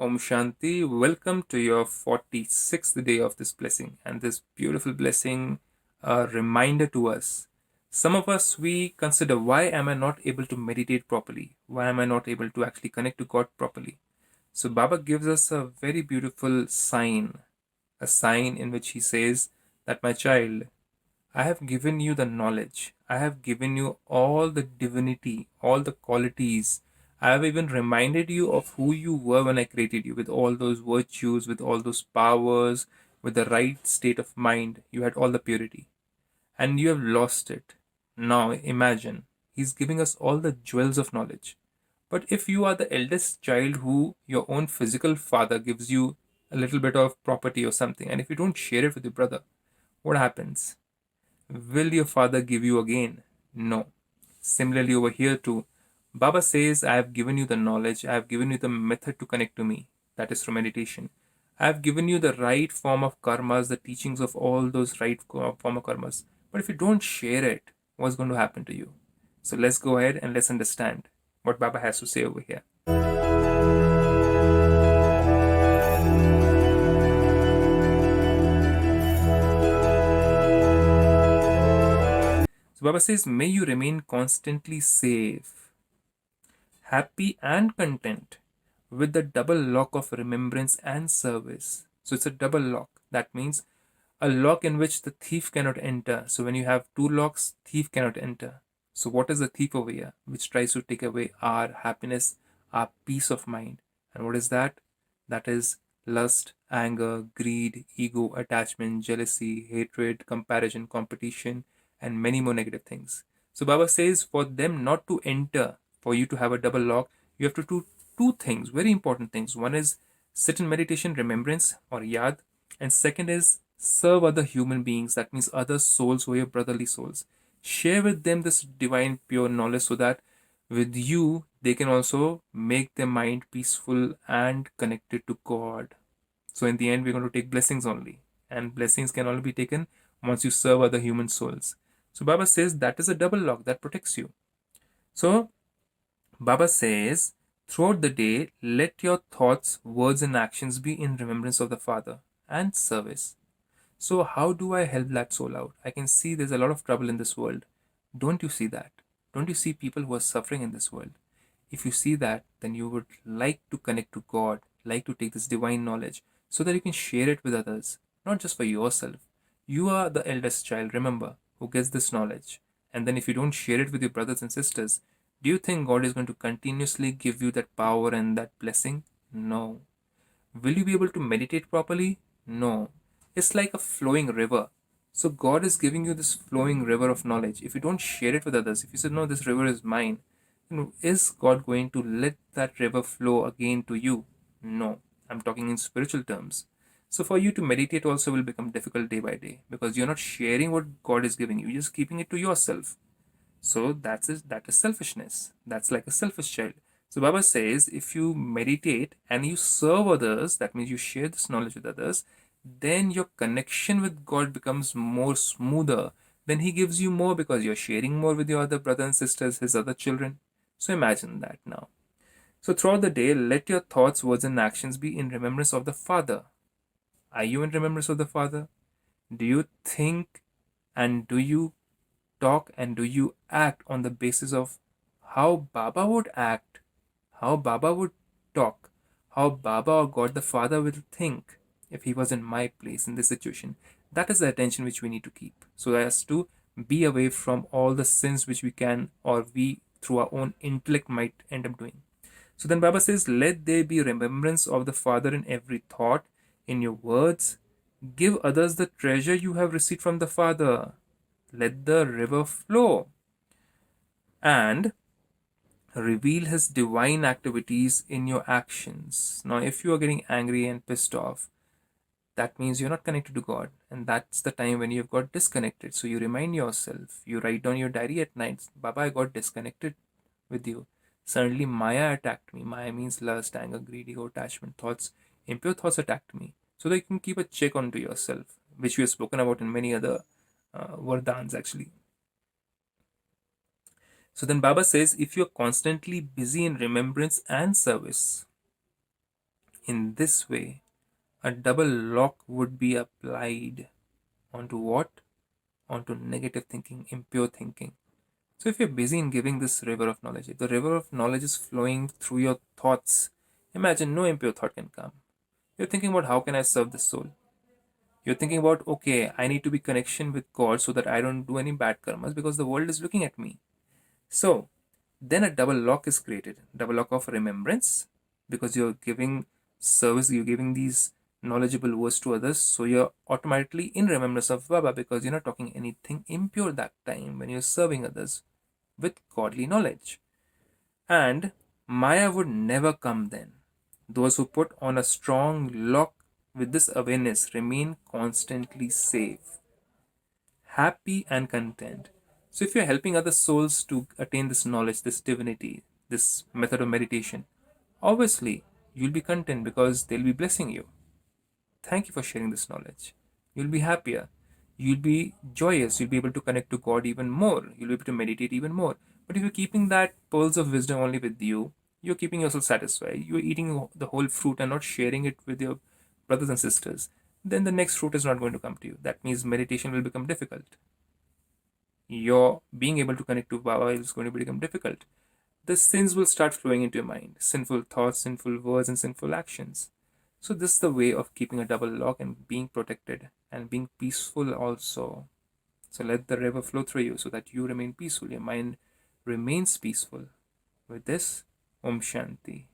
Om Shanti. Welcome to your 46th day of this blessing, and this beautiful blessing, a reminder to us. Some of us, we consider, why am I not able to meditate properly? Why am I not able to actually connect to God properly? So Baba gives us a very beautiful sign, a sign in which he says that, my child, I have given you the knowledge. I have given you all the divinity, all the qualities. I have even reminded you of who you were when I created you, with all those virtues, with all those powers, with the right state of mind. You had all the purity. And you have lost it. Now imagine, He's giving us all the jewels of knowledge. But if you are the eldest child who your own physical father gives you a little bit of property or something, and if you don't share it with your brother, what happens? Will your father give you again? No. Similarly, over here too, Baba says, I have given you the knowledge, I have given you the method to connect to me, that is through meditation. I have given you the right form of karmas, the teachings of all those right form of karmas. But if you don't share it, what's going to happen to you? So let's go ahead and let's understand what Baba has to say over here. So Baba says, may you remain constantly safe, happy and content with the double lock of remembrance and service. So it's a double lock. That means a lock in which the thief cannot enter. So when you have two locks, thief cannot enter. So what is the thief over here? Which tries to take away our happiness, our peace of mind. And what is that? That is lust, anger, greed, ego, attachment, jealousy, hatred, comparison, competition, and many more negative things. So Baba says for them not to enter, for you to have a double lock, you have to do two things, very important things. One is sit in meditation, remembrance or yad, and second is serve other human beings. That means other souls who are your brotherly souls. Share with them this divine pure knowledge so that with you they can also make their mind peaceful and connected to God. So in the end, we're going to take blessings only, and blessings can only be taken once you serve other human souls. So Baba says that is a double lock that protects you. So Baba says, throughout the day, let your thoughts, words, and actions be in remembrance of the Father and service. So, how do I help that soul out? I can see there's a lot of trouble in this world. Don't you see that? Don't you see people who are suffering in this world? If you see that, then you would like to connect to God, like to take this divine knowledge so that you can share it with others, not just for yourself. You are the eldest child, remember, who gets this knowledge. And then if you don't share it with your brothers and sisters, do you think God is going to continuously give you that power and that blessing? No. Will you be able to meditate properly? No. It's like a flowing river. So God is giving you this flowing river of knowledge. If you don't share it with others, if you say, no, this river is mine, then is God going to let that river flow again to you? No. I'm talking in spiritual terms. So for you to meditate also will become difficult day by day because you're not sharing what God is giving you. You're just keeping it to yourself. So that is selfishness. That's like a selfish child. So Baba says if you meditate and you serve others, that means you share this knowledge with others, then your connection with God becomes more smoother. Then He gives you more because you're sharing more with your other brothers and sisters, His other children. So imagine that now. So throughout the day, let your thoughts, words, and actions be in remembrance of the Father. Are you in remembrance of the Father? Do you think and do you talk and do you act on the basis of how Baba would act, how Baba would talk, how Baba or God the Father will think if he was in my place in this situation? That is the attention which we need to keep so as to be away from all the sins which we can or we through our own intellect might end up doing. So then Baba says, let there be remembrance of the Father in every thought, in your words. Give others the treasure you have received from the Father. Let the river flow and reveal His divine activities in your actions. Now, if you are getting angry and pissed off, that means you're not connected to God, and that's the time when you've got disconnected. So you remind yourself, you write down your diary at night, Baba, I got disconnected with you. Suddenly, Maya attacked me. Maya means lust, anger, greed, ego, attachment, thoughts, impure thoughts attacked me. So that you can keep a check onto yourself, which we have spoken about in many other Vardhans actually. So then Baba says, if you're constantly busy in remembrance and service, In this way, a double lock would be applied onto what? Onto negative thinking, impure thinking. So if you're busy in giving this river of knowledge, if the river of knowledge is flowing through your thoughts, imagine no impure thought can come. You're thinking about how can I serve the soul? You're thinking about, okay, I need to be connection with God so that I don't do any bad karmas because the world is looking at me. So then a double lock is created, double lock of remembrance, because you're giving service, you're giving these knowledgeable words to others, so you're automatically in remembrance of Baba because you're not talking anything impure that time when you're serving others with godly knowledge. And Maya would never come then. Those who put on a strong lock with this awareness remain constantly safe, happy, and content. So, if you're helping other souls to attain this knowledge, this divinity, this method of meditation, obviously you'll be content because they'll be blessing you. Thank you for sharing this knowledge. You'll be happier. You'll be joyous. You'll be able to connect to God even more. You'll be able to meditate even more. But if you're keeping that pearls of wisdom only with you, you're keeping yourself satisfied. You're eating the whole fruit and not sharing it with your brothers and sisters. Then the next fruit is not going to come to you. That means meditation will become difficult. Your being able to connect to Baba is going to become difficult. The sins will start flowing into your mind, sinful thoughts, sinful words, and sinful actions. So, this is the way of keeping a double lock and being protected and being peaceful also. So, let the river flow through you so that you remain peaceful, your mind remains peaceful. With this, Om Shanti.